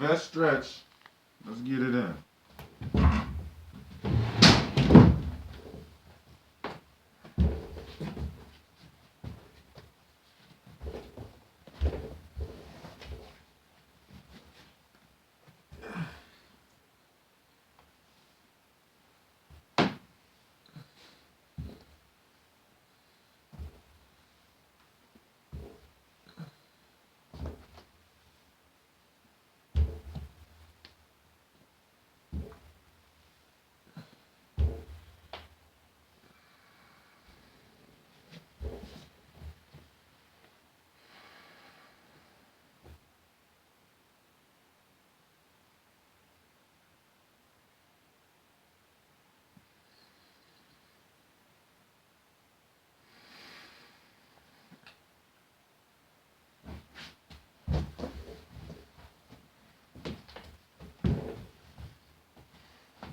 best stretch. Let's get it in.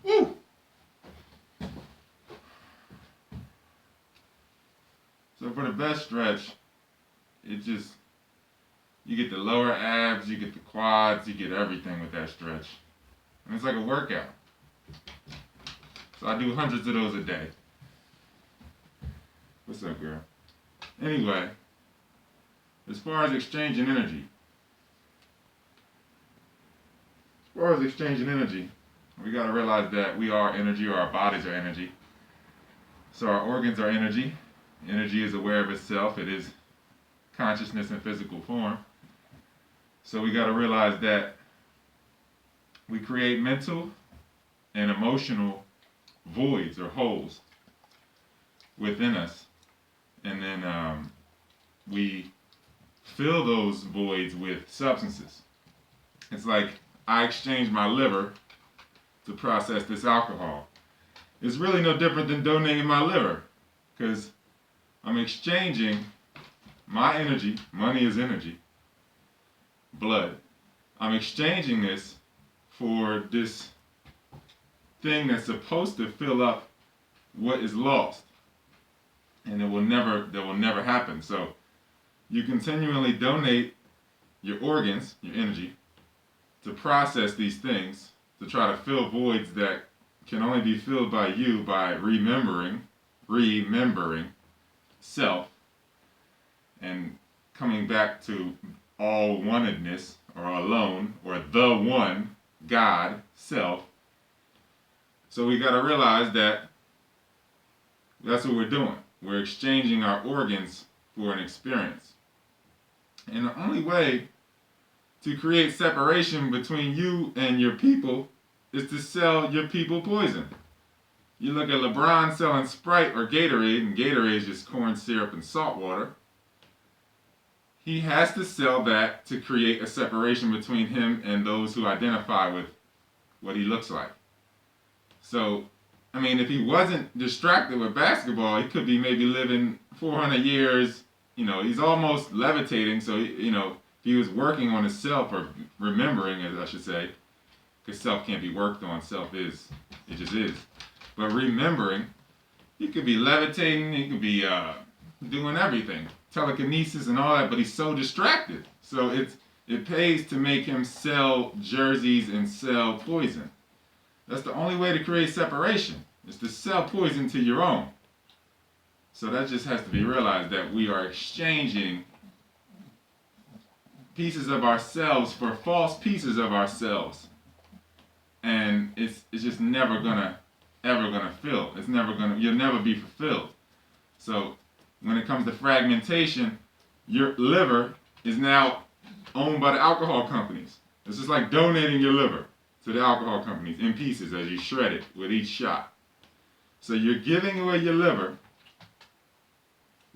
Woo! So for the best stretch, it just, you get the lower abs, you get the quads, you get everything with that stretch. And it's like a workout. So I do hundreds of those a day. What's up, girl? Anyway, as far as exchanging energy, we got to realize that we are energy, or our bodies are energy. So our organs are energy. Energy is aware of itself. It is consciousness in physical form. So we got to realize that we create mental and emotional voids or holes within us. And then we fill those voids with substances. It's like I exchange my liver to process this alcohol. It's really no different than donating my liver, because I'm exchanging my energy, money is energy, blood. I'm exchanging this for this thing that's supposed to fill up what is lost. And that will never happen. So you continually donate your organs, your energy, to process these things, to try to fill voids that can only be filled by you by remembering self, and coming back to all onedness, or alone, or the one, God, self. So we got to realize that that's what we're doing. We're exchanging our organs for an experience. And the only way to create separation between you and your people is to sell your people poison. You look at LeBron selling Sprite or Gatorade, and Gatorade is just corn syrup and salt water. He has to sell that to create a separation between him and those who identify with what he looks like. So, I mean, if he wasn't distracted with basketball, he could be maybe living 400 years. You know, he's almost levitating. So, you know, if he was working on himself, or remembering, as I should say, because self can't be worked on. Self is. It just is. But remembering, he could be levitating. He could be doing everything. Telekinesis and all that. But he's so distracted. So it pays to make him sell jerseys and sell poison. That's the only way to create separation, is to sell poison to your own. So that just has to be realized, that we are exchanging pieces of ourselves for false pieces of ourselves. And it's just never ever gonna fill. You'll never be fulfilled. So when it comes to fragmentation, your liver is now owned by the alcohol companies. It's just like donating your liver to the alcohol companies in pieces as you shred it with each shot. So you're giving away your liver,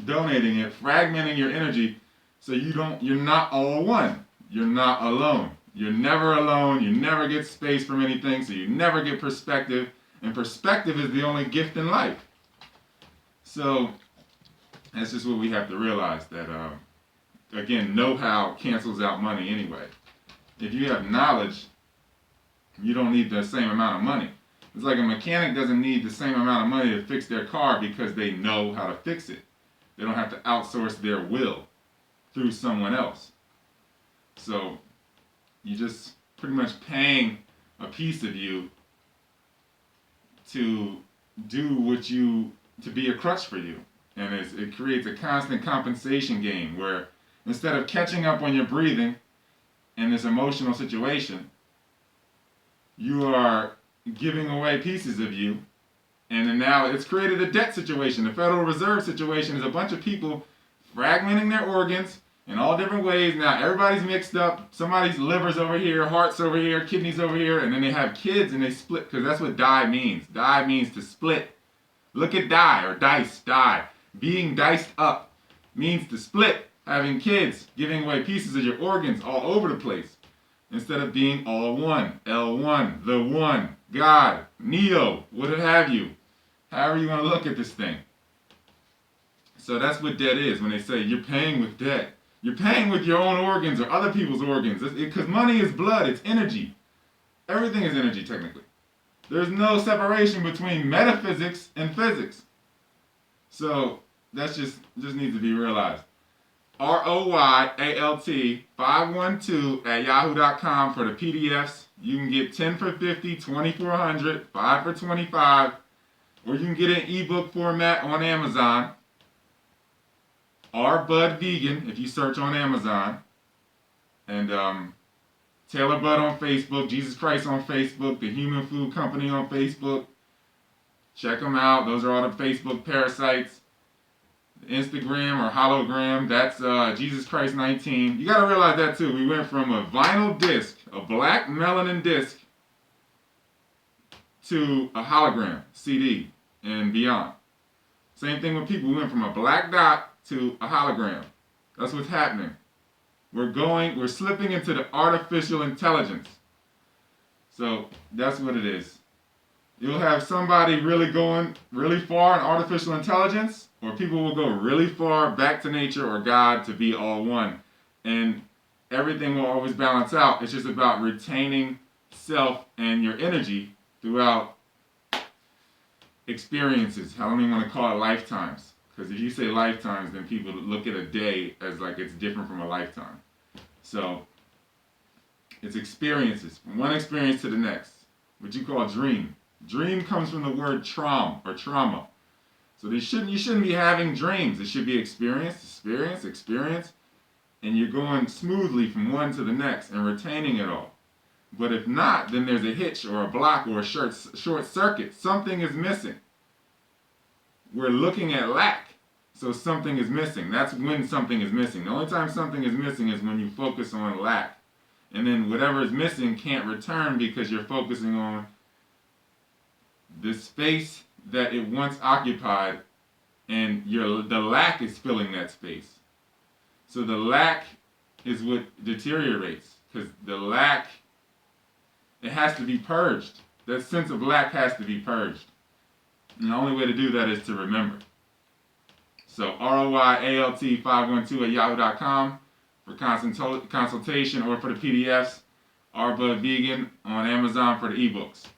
donating it, fragmenting your energy, so you're not all one. You're not alone. You're never alone. You never get space from anything, so you never get perspective. And perspective is the only gift in life. So that's just what we have to realize, that, again, know-how cancels out money anyway. If you have knowledge, you don't need the same amount of money. It's like a mechanic doesn't need the same amount of money to fix their car because they know how to fix it. They don't have to outsource their will through someone else. So you just pretty much paying a piece of you to do to be a crutch for you. And it creates a constant compensation game where instead of catching up on your breathing in this emotional situation, you are giving away pieces of you. And then now it's created a debt situation. The Federal Reserve situation is a bunch of people fragmenting their organs in all different ways. Now everybody's mixed up. Somebody's liver's over here, heart's over here, kidneys over here, and then they have kids and they split, because that's what die means. Die means to split. Look at die or dice, die. Being diced up means to split. Having kids, giving away pieces of your organs all over the place. Instead of being all one. L1, the one, God, Neo, what have you. However you want to look at this thing. So that's what debt is. When they say you're paying with debt, you're paying with your own organs or other people's organs. Because money is blood, it's energy. Everything is energy, technically. There's no separation between metaphysics and physics. So that just needs to be realized. ROYALT512 for the PDFs. You can get 10 for $50, 20 for $100, 5 for $25, or you can get an ebook format on Amazon. R-Bud Vegan, if you search on Amazon. And Taylor Bud on Facebook, Jesus Christ on Facebook, The Human Food Company on Facebook. Check them out. Those are all the Facebook parasites. Instagram or hologram, that's Jesus Christ 19. You gotta realize that too. We went from a vinyl disc, a black melanin disc, to a hologram, CD, and beyond. Same thing with people. We went from a black dot to a hologram. That's what's happening. We're slipping into the artificial intelligence. So that's what it is. You'll have somebody really going really far in artificial intelligence, or people will go really far back to nature or God to be all one. And everything will always balance out. It's just about retaining self and your energy throughout experiences. I don't even want to call it lifetimes. Because if you say lifetimes, then people look at a day as like it's different from a lifetime. So it's experiences, from one experience to the next. What you call dream. Dream comes from the word traum or trauma. So you shouldn't be having dreams. It should be experience, and you're going smoothly from one to the next and retaining it all. But if not, then there's a hitch or a block or a short circuit. Something is missing. We're looking at lack. So something is missing. That's when something is missing. The only time something is missing is when you focus on lack. And then whatever is missing can't return because you're focusing on the space that it once occupied, and the lack is filling that space. So the lack is what deteriorates, because the lack, it has to be purged. That sense of lack has to be purged. And the only way to do that is to remember. So ROYALT512 for consultation or for the PDFs. R-Bud Vegan on Amazon for the ebooks.